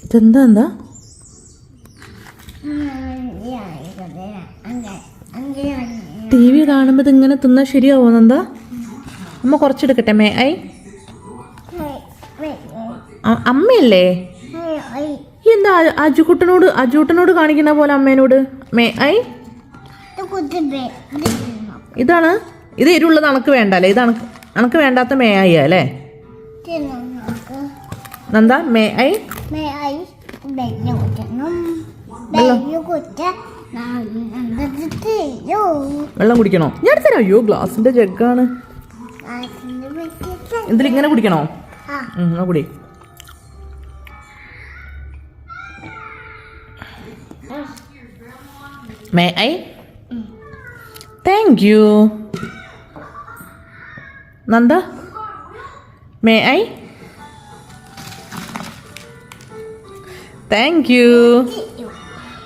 ഇതെന്താ എന്താ T V കാണുമ്പോൾ ഇതിങ്ങനെ തിന്നാൽ ശരിയാവോ എന്താ? അമ്മ കുറച്ചെടുക്കട്ടെ. മേ ഐ അമ്മയല്ലേ? എന്താ അജുക്കുട്ടനോട് കാണിക്കുന്ന പോലെ അമ്മേനോട്? മേ ഐ ഇതാണ്. ഇത് എരിവുള്ളത് അണക്ക് വേണ്ടല്ലേ? ഇത് അണക്ക് വേണ്ടാത്ത മേ ഐ അല്ലേ നന്ദ? മേ ഐ വെള്ളം കുടിക്കണോ? ഞാൻ തരാം. അയ്യോ ഗ്ലാസിന്റെ ജഗ്ഗാണ്. ഇതിലിങ്ങനെ കുടിക്കണോ? എന്നാ കുടി. May I? Thank you. Nanda may I? Thank you.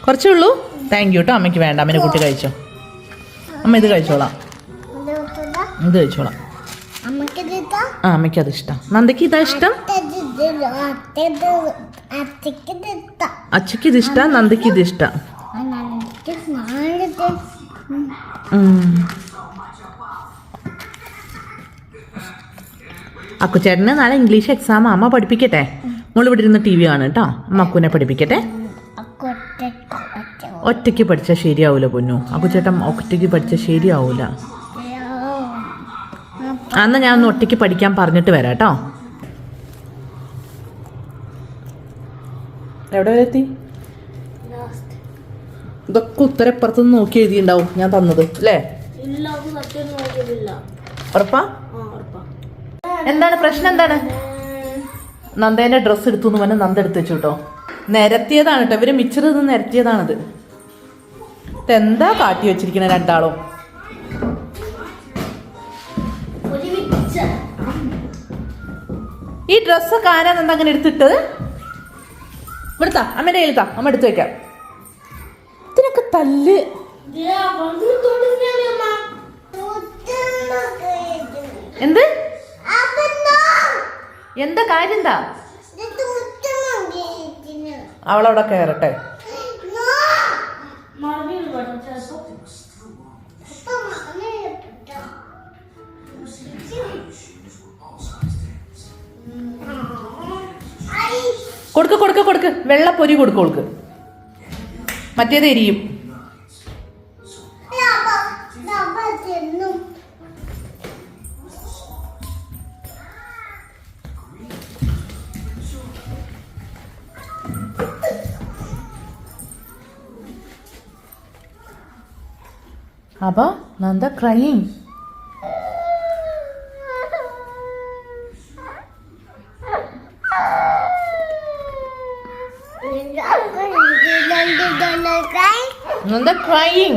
കുറച്ചേ ഉള്ളൂ. താങ്ക് യു കേട്ടോ. അമ്മയ്ക്ക് വേണ്ട. അമ്മേനെ കുട്ടി കഴിച്ചോ. അമ്മ ഇത് കഴിച്ചോളാം. ഇത് കഴിച്ചോളാം. ആ അമ്മയ്ക്ക് അത് ഇഷ്ടം. നന്ദയ്ക്ക് ഇതാ ഇഷ്ടം. അച്ഛക്ക് ഇത് ഇഷ്ടം. നന്ദയ്ക്ക് ഇത് ഇഷ്ടം. അക്കുച്ചേട്ടന് നാളെ ഇംഗ്ലീഷ് എക്സാം. അമ്മ പഠിപ്പിക്കട്ടെ. മോള് ഇവിടെ ഇരുന്ന് ടി വി ആണ് കേട്ടോ. അമ്മ അക്കുവിനെ പഠിപ്പിക്കട്ടെ. ഒറ്റയ്ക്ക് പഠിച്ചാൽ ശരിയാവൂല പൊന്നു. അക്കുച്ചേട്ടൻ ഒറ്റയ്ക്ക് പഠിച്ചാൽ ശരിയാവൂല. എന്നാ ഞാൻ ഒന്ന് ഒറ്റയ്ക്ക് പഠിക്കാൻ പറഞ്ഞിട്ട് വരാം കേട്ടോ. എവിടെ വരെ എത്തി? ഇതൊക്കെ ഉത്തരപ്പുറത്തുനിന്ന് നോക്കി എഴുതിണ്ടാവും ഞാൻ തന്നത് അല്ലേ? ഉറപ്പാ? എന്താണ് പ്രശ്നം? എന്താണ്? നന്ദേന്റെ ഡ്രസ്സ് എടുത്തു എന്ന് പറഞ്ഞാൽ നന്ദ എടുത്ത് വെച്ചു കേട്ടോ. നിരത്തിയതാണ് കേട്ടോ. ഇവര് മിച്ചർ ഇത് നിരത്തിയതാണിത്. ഇതെന്താ കാട്ടി വെച്ചിരിക്കണ രണ്ടാളും? ഈ ഡ്രസ്സൊക്കെ ആരാ നന്ദ അങ്ങനെ എടുത്തിട്ടത്? ഇവിടുത്താ അമ്മേന്റെ കയ്യിലെത്താ. അമ്മ എടുത്തു വെക്കാം. ഇതിനൊക്കെ തല്ല്. എന്ത്? എന്താ കാര്യം? എന്താ? അവളവിടെ കയറട്ടെ. കൊടുക്ക് വെള്ളപ്പൊരി കൊടുക്ക്. മറ്റേത് എരിയും. അപ്പൊ Nanda crying. Nanda crying.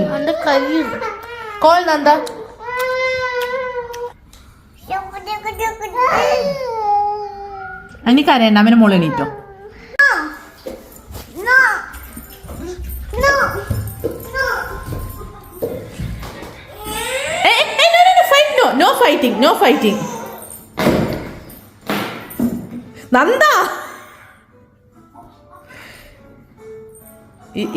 Call Nanda. Ani kare na mene mole nito. No fighting. Nanda.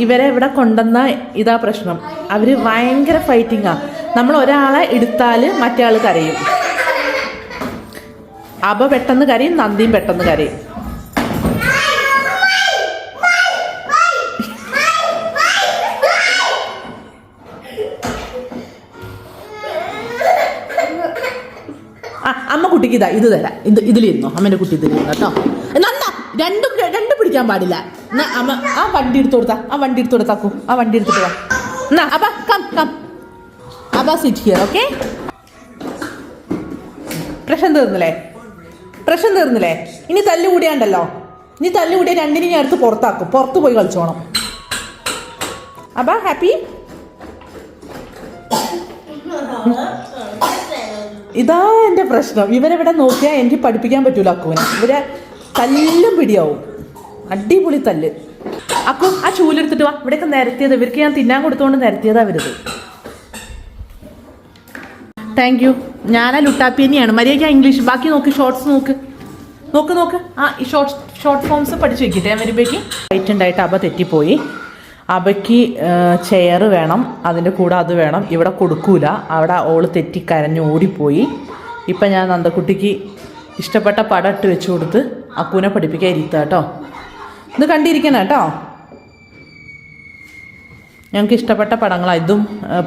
ഇവരെ ഇവിടെ കൊണ്ടുവന്ന ഇതാ പ്രശ്നം. അവര് ഭയങ്കര ഫൈറ്റിങ്ങാ. നമ്മൾ ഒരാളെ എടുത്താല് മറ്റേ ആള് കരയും. അബ പെട്ടെന്ന് കരയും, നന്ദിയും പെട്ടെന്ന് കരയും. അമ്മ കുട്ടിക്ക് ഇതാ ഇത് തരാം. ഇതിലിരുന്നോ. അമ്മേന്റെ കുട്ടി ഇതിലിരുന്നോ കേട്ടോ. നന്ദ രണ്ടും പിടിക്കാൻ പാടില്ല. അമ്മ ആ വണ്ടി എടുത്തു കൊടുത്താക്കൂ. ആ വണ്ടി എടുത്തിട്ട് വാ. എന്നാ അബ കം അബ സിറ്റ് ഹിയർ. ഓക്കെ. പ്രശ്നം തീർന്നില്ലേ? ഇനി തല്ലുകൂടിയാണ്ടല്ലോ. ഇനി തല്ലുകൂടിയ രണ്ടിനും ഞാൻ എടുത്ത് പുറത്താക്കും. പുറത്ത് പോയി കളിച്ചോണം. അബ ഹാപ്പി? ഇതാ എൻ്റെ പ്രശ്നം. ഇവരെവിടെ നോക്കിയാൽ എനിക്ക് പഠിപ്പിക്കാൻ പറ്റൂല അക്കുവിനെ. ഇവരെ തല്ലും പിടിയാവും. അടിപൊളി തല്ല്. അക്കു ആ ചൂലെടുത്തിട്ട് വാ. ഇവിടെയൊക്കെ നിരത്തിയത് ഇവർക്ക് ഞാൻ തിന്നാൻ കൊടുത്തുകൊണ്ട് നിരത്തിയതാ വരുത്. Thank you. ഞാനാ ലുട്ടാപ്പി തന്നെയാണ്. മര്യാദയ്ക്ക് ഇംഗ്ലീഷ് ബാക്കി നോക്ക്. ഷോർട്സ് നോക്ക്. നോക്ക് നോക്ക്. ആ ഈ ഷോർട്ട് ഫോംസ് പഠിച്ചു വെക്കിട്ടെ ഞാൻ വരുമ്പോഴേക്ക്. റൈറ്റ് ഉണ്ടായിട്ട് അബ തെറ്റിപ്പോയി. അബയ്ക്ക് ചെയർ വേണം, അതിൻ്റെ കൂടെ അത് വേണം. ഇവിടെ കൊടുക്കൂല, അവിടെ ഓള് തെറ്റി കരഞ്ഞ് ഓടിപ്പോയി. ഇപ്പം ഞാൻ നന്ദക്കുട്ടിക്ക് ഇഷ്ടപ്പെട്ട പടം ഇട്ട് വെച്ച് കൊടുത്ത് അക്കൂനെ പഠിപ്പിക്കാൻ ഇരുത്താം കേട്ടോ. ഇത് കണ്ടിരിക്കണം കേട്ടോ. ഞങ്ങൾക്ക് ഇഷ്ടപ്പെട്ട പടങ്ങളാണ് ഇതും.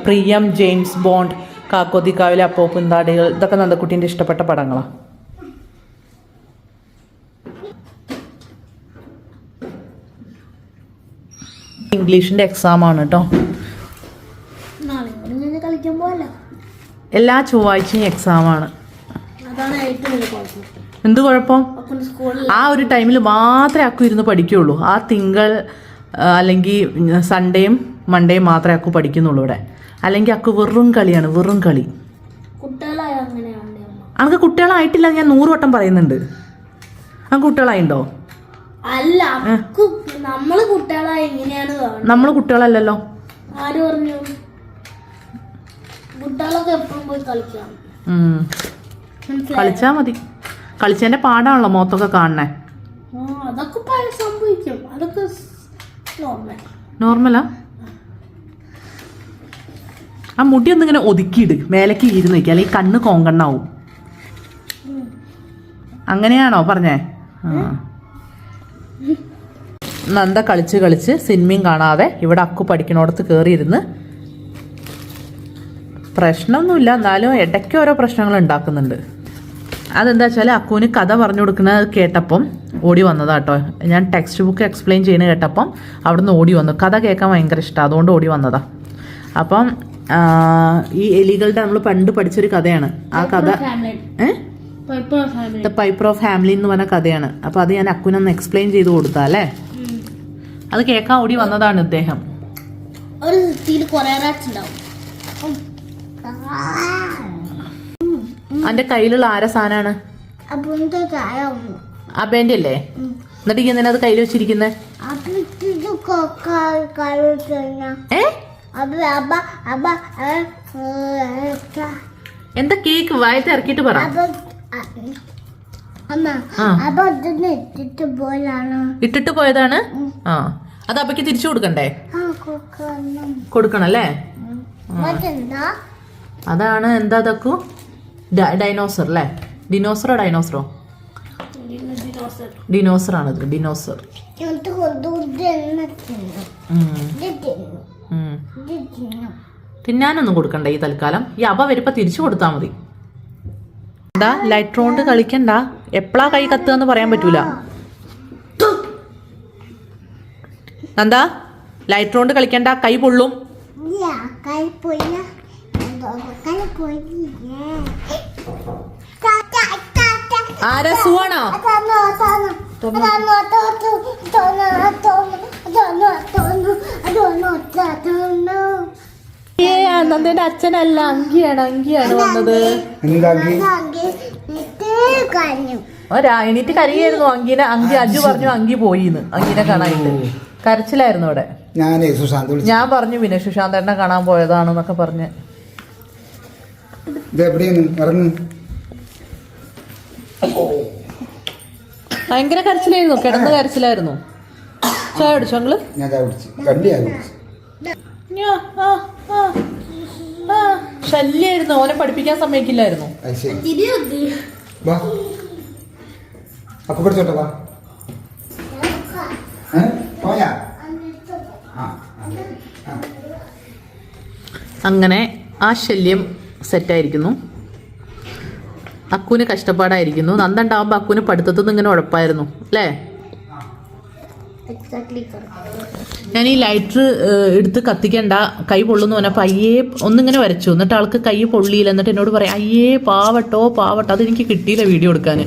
പ്രിയം, ജെയിംസ് ബോണ്ട്, കാക്കോതിക്കാവിലെ അപ്പോപ്പുന്താടികൾ, ഇതൊക്കെ നന്ദക്കുട്ടീൻ്റെ ഇഷ്ടപ്പെട്ട പടങ്ങളാണ്. ഇംഗ്ലീഷിൻ്റെ എക്സാമാണ് കേട്ടോ. എല്ലാ ചൊവ്വാഴ്ചയും എക്സാമാണ്. എന്ത് കുഴപ്പം? ആ ഒരു ടൈമിൽ മാത്രമേ അക്കു ഇരുന്ന് പഠിക്കുകയുള്ളൂ. ആ തിങ്കൾ അല്ലെങ്കിൽ സൺഡേയും മൺഡേയും മാത്രമേ അക്കു പഠിക്കുന്നുള്ളൂ ഇവിടെ. അല്ലെങ്കിൽ അക്കു വെറും കളിയാണ്, വെറും കളി. അനക്ക് കുട്ടികളായിട്ടില്ല, ഞാൻ 100 വട്ടം പറയുന്നുണ്ട്. ആ കുട്ടികളായിണ്ടോ? അല്ല, നമ്മള് കുട്ടികളായി എങ്ങനെയാണ്? നമ്മള് കുട്ടികളല്ലല്ലോ. ആര് പറഞ്ഞു? കുട്ടികളൊക്കെ എപ്പോഴും പോയി കളിക്കാം. കളിച്ചാ മതി. കളിച്ചതിന്റെ പാടാണല്ലോ മുഖത്തൊക്കെ കാണണേ. അതൊക്കെ സംഭവിക്കും, അതൊക്കെ നോർമലാ. ആ മുടി ഒന്നിങ്ങനെ ഒതുക്കിയിട്, മേലേക്ക് ഇരുന്ന് വയ്ക്കുക, അല്ലെങ്കിൽ കണ്ണ് കോങ്കണ്ണാവും. അങ്ങനെയാണോ പറഞ്ഞേ? നന്ദ കളിച്ച് കളിച്ച് സിനിമയും കാണാതെ ഇവിടെ അക്കു പഠിക്കണോടത്ത് കയറിയിരുന്ന് പ്രശ്നമൊന്നുമില്ല, എന്നാലും ഇടയ്ക്ക് ഓരോ പ്രശ്നങ്ങൾ ഉണ്ടാക്കുന്നുണ്ട്. അതെന്താ വെച്ചാൽ അക്കുവിന് കഥ പറഞ്ഞു കൊടുക്കുന്നത് കേട്ടപ്പം ഓടി വന്നതാട്ടോ. ഞാൻ ടെക്സ്റ്റ് ബുക്ക് എക്സ്പ്ലെയിൻ ചെയ്യുന്നത് കേട്ടപ്പം അവിടുന്ന് ഓടി വന്നു. കഥ കേൾക്കാൻ ഭയങ്കര ഇഷ്ടമാണ്, അതുകൊണ്ട് ഓടി വന്നതാ. അപ്പം ഈ എലികളുടെ നമ്മൾ പണ്ട് പഠിച്ചൊരു കഥയാണ് ആ കഥ. ദ പൈപ്പർ ഓഫ് ഫാമിലി എന്ന് പറഞ്ഞ കഥയാണ്. അപ്പോൾ അത് ഞാൻ അക്കുനൊന്ന് എക്സ്പ്ലെയിൻ ചെയ്ത് കൊടുത്താ അല്ലേ, അത് കേൾക്കാൻ ഓടി വന്നതാണ് ഇദ്ദേഹം. അന്റെ കയ്യിലുള്ള ആരെ സാധനമാണ്? അബേന്റെ അല്ലേ? എന്നിട്ട് എന്തിനാ അത് കയ്യിൽ വെച്ചിരിക്കുന്നത്? എന്താ കേക്ക് വായത്തെ ഇറക്കിയിട്ട് പറ. ഇട്ടിട്ട് പോയതാണ്. ആ, അത് അപ്പക്ക് തിരിച്ചു കൊടുക്കണ്ടേ? കൊടുക്കണല്ലേ? അതാണ് എന്താ അതൊക്കെ ഡൈനോസർ അല്ലേ? ഡിനോസറോ ഡൈനോസറോ? ഡിനോസർ ആണത്, ഡിനോസർ. തിന്നാനൊന്നും കൊടുക്കണ്ട ഈ തൽക്കാലം. ഈ അബ വരുമ്പോ തിരിച്ചു കൊടുത്താ മതി. എന്താ ലൈറ്റ് കൊണ്ട് കളിക്കണ്ട, എപ്പോഴാ കൈ കത്തുകയെന്ന് പറയാൻ പറ്റൂല. എന്താ ലൈറ്റ് കൊണ്ട് കളിക്കണ്ട, കൈ പൊള്ളും. ആരാ സുവാണോ? നന്ദന്റെ അച്ഛനല്ല, അങ്കിയാണ്, അങ്കിയാണ് വന്നത്. എണീറ്റ് കരയായിരുന്നു അങ്കിനെ. അങ്കി അജു പറഞ്ഞു അങ്കി പോയിന്ന്, അങ്കിനെ കാണാനായിട്ട് കരച്ചിലായിരുന്നു അവിടെ. ഞാൻ പറഞ്ഞു പിന്നെ സുശാന്തേട്ടനെ കാണാൻ പോയതാണെന്നൊക്കെ പറഞ്ഞ്. ഭയങ്കര കരച്ചിലായിരുന്നു, കിടന്ന് കരച്ചിലായിരുന്നു. ചായ അടിച്ചോ അങ്ങള്? ശല്യായിരുന്നു, ഓനെ പഠിപ്പിക്കാൻ സമ്മതിക്കില്ലായിരുന്നു. അങ്ങനെ ആ ശല്യം സെറ്റായിരിക്കുന്നു. അക്കുവിന് കഷ്ടപ്പാടായിരിക്കുന്നു. നന്ദണ്ടാവുമ്പോൾ അക്കുവിന് പഠിത്തത്തിൽ നിന്ന് ഇങ്ങനെ ഉഴപ്പായിരുന്നു അല്ലേ? ഞാൻ ഈ ലൈറ്റർ എടുത്ത് കത്തിക്കണ്ട, കൈ പൊള്ളുന്നു പറഞ്ഞപ്പോൾ അയ്യേ ഒന്നിങ്ങനെ വരച്ചു. എന്നിട്ട് ആൾക്ക് കൈ പൊള്ളിയില്ല. എന്നിട്ട് എന്നോട് പറയാം അയ്യേ പാവട്ടോ പാവട്ടോ. അതെനിക്ക് കിട്ടിയില്ല വീഡിയോ എടുക്കാൻ.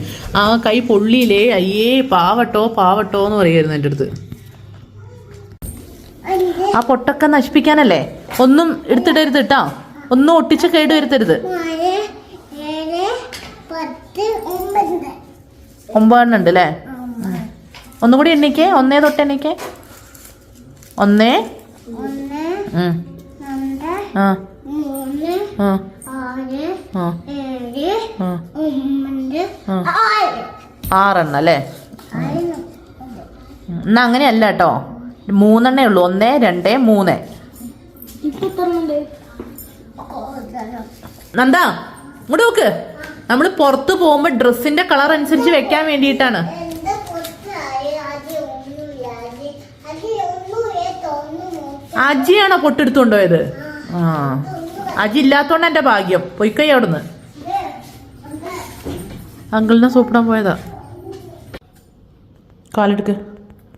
ആ കൈ പൊള്ളിയില്ലേ, അയ്യേ പാവട്ടോ പാവട്ടോ എന്ന് പറയായിരുന്നു എൻ്റെ അടുത്ത്. ആ പൊട്ടൊക്കെ നശിപ്പിക്കാനല്ലേ. ഒന്നും എടുത്തിടരുത് കേട്ടോ, ഒന്നും ഒട്ടിച്ച് കേട് വരുത്തരുത്. 9 ഉണ്ട് അല്ലേ? ഒന്നും കൂടി എണ്ണിക്കേ, 1 തൊട്ട് എണ്ണിക്കേ. 1 6 അല്ലേ? എന്നാ അങ്ങനെയല്ല കേട്ടോ, 3 ഉള്ളൂ. 1, 2, 3. ഇപ്പൊ എത്ര ഉണ്ട്? നന്ദ ഇങ്ങോട്ട് നോക്ക്. നമ്മൾ പുറത്ത് പോകുമ്പോ ഡ്രസ്സിന്റെ കളർ അനുസരിച്ച് വെക്കാൻ വേണ്ടിയിട്ടാണ്. അജിയാണോ പൊട്ടെടുത്തോണ്ട് പോയത്? ആ, അജി ഇല്ലാത്തോണ്ട് എന്റെ ഭാഗ്യം. പൊയ്ക്കൈ അവിടുന്ന്. അങ്കിളിനെ സോപ്പിടാൻ പോയതാ. കാലെടുക്ക്.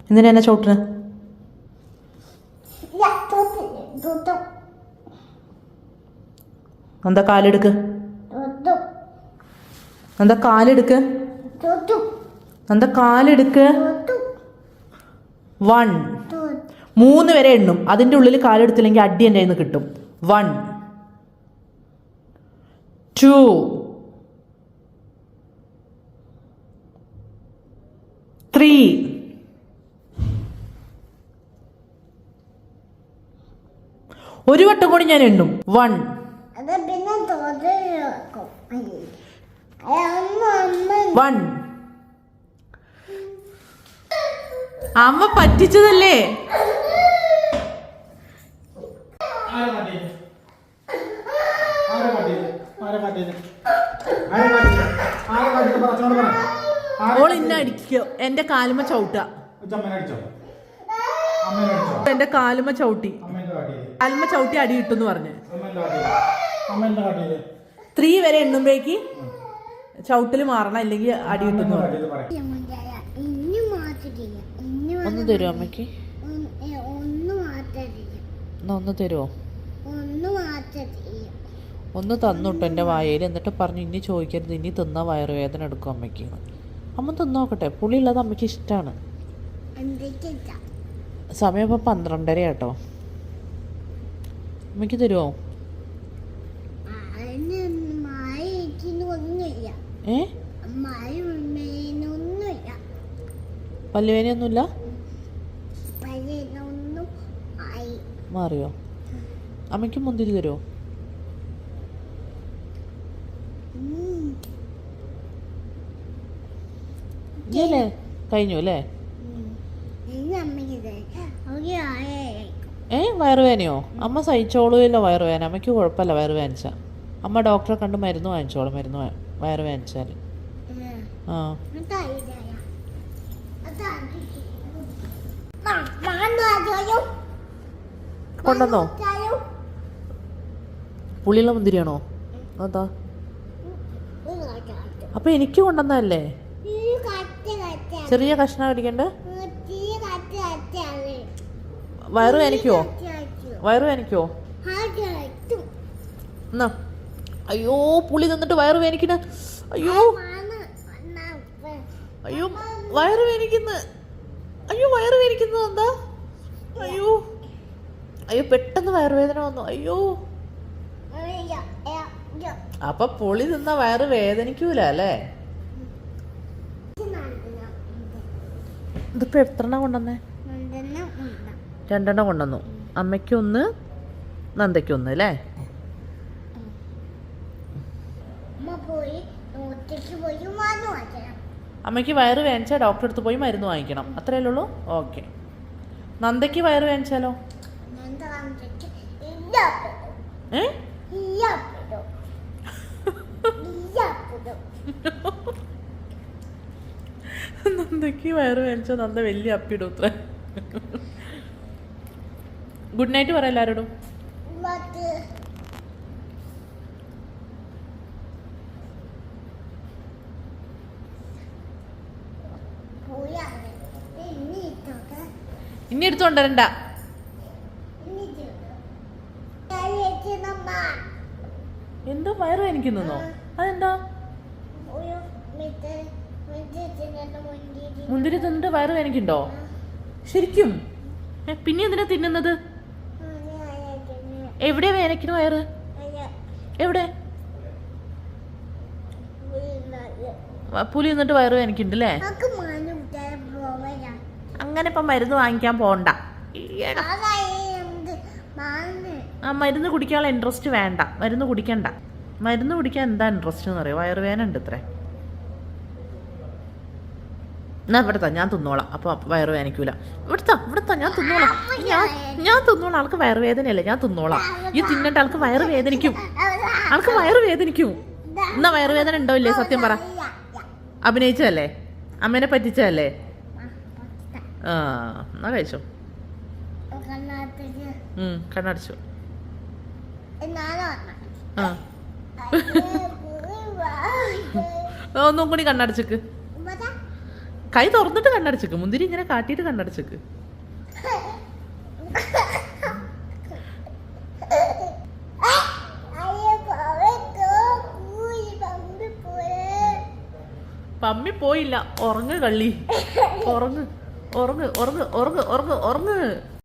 എന്തിനാ എന്നെ ചവിട്ടിന്? എന്താ കാലെടുക്ക്? എന്താ കാലെടുക്ക്? എന്താ കാലെടുക്ക്? 1 3 വരെ എണ്ണും. അതിന്റെ ഉള്ളിൽ കാലെടുത്തില്ലെങ്കിൽ അടി എൻ്റെ കയ്യിൽ നിന്ന് കിട്ടും. 1 2 3 ഒരു വട്ടം കൂടി ഞാൻ എണ്ണും. 1 1 അമ്മ പറ്റിച്ചതല്ലേ? ഓൾ ഇന്ന അടിക്കോ? എന്റെ കാലുമ ചവിട്ട. എന്റെ കാലുമ ചവിട്ടി. കാലുമ ചവിട്ടി അടി കിട്ടുന്ന് പറഞ്ഞു. 3 വരെ എണ്ണുമ്പോഴേക്ക് ചവിട്ടല് മാറണം, അല്ലെങ്കിൽ അടി കിട്ടുന്നു പറഞ്ഞു. ഒന്ന് തരുമോ അമ്മയ്ക്ക്? ഒന്ന് തരുമോ? ഒന്ന് തന്നുട്ടോ എൻ്റെ വായയിൽ. എന്നിട്ട് പറഞ്ഞു ഇനി ചോദിക്കരുത്, ഇനി തിന്നാ വയറുവേദന എടുക്കും അമ്മയ്ക്ക്. അമ്മ തിന്നോക്കട്ടെ, പുളിയുള്ളത് അമ്മയ്ക്ക് ഇഷ്ടമാണ്. സമയം ഇപ്പം 12:30 കേട്ടോ. അമ്മയ്ക്ക് തരുമോ? പല്ലുവേനയൊന്നുമില്ല? മാറിയോ? അമ്മയ്ക്ക് മുന്തിരി തരുമോ? ഇല്ലേ? കഴിഞ്ഞു അല്ലേ? വയറുവേനയോ? അമ്മ സഹിച്ചോളൂല്ലോ വയറുവേന. അമ്മയ്ക്ക് കുഴപ്പമില്ല വയറുവേനിച്ച. അമ്മ ഡോക്ടറെ കണ്ട് മരുന്ന് വാങ്ങിച്ചോളൂ. മരുന്ന് വയറുവേനിച്ചാൽ. ആ കൊണ്ടുവന്നോ? പുളിയുള്ള മുന്തിരിയാണോ? അതാ. അപ്പൊ എനിക്ക് കൊണ്ടുവന്നതല്ലേ? ചെറിയ കഷ്ണം അടിക്കണ്ടേ? വയറുവേനിക്കോ? വയറുവേനിക്കോ? എന്നാ അയ്യോ, പുളി തിന്നിട്ട് വയറുവേനിക്കണ. അയ്യോ അയ്യോ വയറുവേനിക്കുന്ന. അയ്യോ വയറുവേനിക്കുന്നത് എന്താ? അയ്യോ അയ്യോ പെട്ടെന്ന് വയറുവേദന വന്നു. അയ്യോ, അപ്പൊ പുളി തിന്ന വയറ് വേദനിക്കൂല അല്ലേ? ഇതിപ്പോ എത്രണ്ണം കൊണ്ടുവന്നേ? 2 കൊണ്ടുവന്നു. അമ്മയ്ക്കൊന്ന്, നന്ദയ്ക്കൊന്ന് അല്ലേ? അമ്മയ്ക്ക് വയറ് വേനിച്ചാൽ ഡോക്ടറെ അടുത്ത് പോയി മരുന്ന് വാങ്ങിക്കണം. അത്രയല്ലേ ഉള്ളൂ? ഓക്കെ. നന്ദയ്ക്ക് വയറ് വേനിച്ചാലോ? നന്ദയ്ക്ക് വയറ് വേനിച്ചാൽ നന്ദ വലിയ അപ്പിടും. അത്ര. ഗുഡ് നൈറ്റ് പറ എല്ലാവരോടും. ഇനി എടുത്തോണ്ടരണ്ട. എന്താ വയറ് വേനിക്കുന്നോ? അതെന്താ? മുന്തിരി തിന്നിട്ട് വയറ് വേനിക്കുണ്ടോ? ശരിക്കും? പിന്നെ എന്തിനാ തിന്നുന്നത്? എവിടെയാ വേനയ്ക്കണ വയറ്? എവിടെ? പുലി നിന്നിട്ട് വയറ് വേനിക്കുന്നുണ്ട് അല്ലേ? അങ്ങനെ ഇപ്പം മരുന്ന് വാങ്ങിക്കാൻ പോണ്ട. ആ മരുന്ന് കുടിക്കാനുള്ള ഇൻട്രസ്റ്റ് വേണ്ട. മരുന്ന് കുടിക്കണ്ട. മരുന്ന് കുടിക്കാൻ എന്താ ഇൻട്രസ്റ്റ് എന്ന് പറയാം? വയറുവേന ഉണ്ട് ഇത്രേ. എന്നാ ഇവിടുത്താ ഞാൻ തിന്നോളാം അപ്പൊ വയറ് വേദനിക്കൂല. ഇവിടുത്താ ഞാൻ തിന്നോളാം. ഞാൻ തിന്നോളാം. ആൾക്ക് വയറുവേദനയല്ലേ, ഞാൻ തിന്നോളാം. ഈ തിന്നണ്ട, ആൾക്ക് വയറ് വേദനിക്കും. ആൾക്ക് വയറ് വേദനിക്കും. എന്നാ വയറുവേദന ഉണ്ടോ ഇല്ലേ സത്യം പറ. അഭിനയിച്ചതല്ലേ, അമ്മേനെ പറ്റിച്ചതല്ലേ? ആ എന്നാ കഴിച്ചോ. കണ്ണടച്ചു. ആ ഒന്നും കൂടി കണ്ണടച്ചക്ക്. കൈ തുറന്നിട്ട് കണ്ണടച്ചക്ക്. മുന്തിരി ഇങ്ങനെ കാട്ടിയിട്ട് കണ്ണടച്ചക്ക്. പമ്മി പോയില്ല. ഉറങ്ങ് കള്ളി, ഉറങ്ങ് ഉറങ്ങ് ഉറങ്ങ് ഉറങ്ങ് ഉറങ്ങ് ഉറങ്ങ്.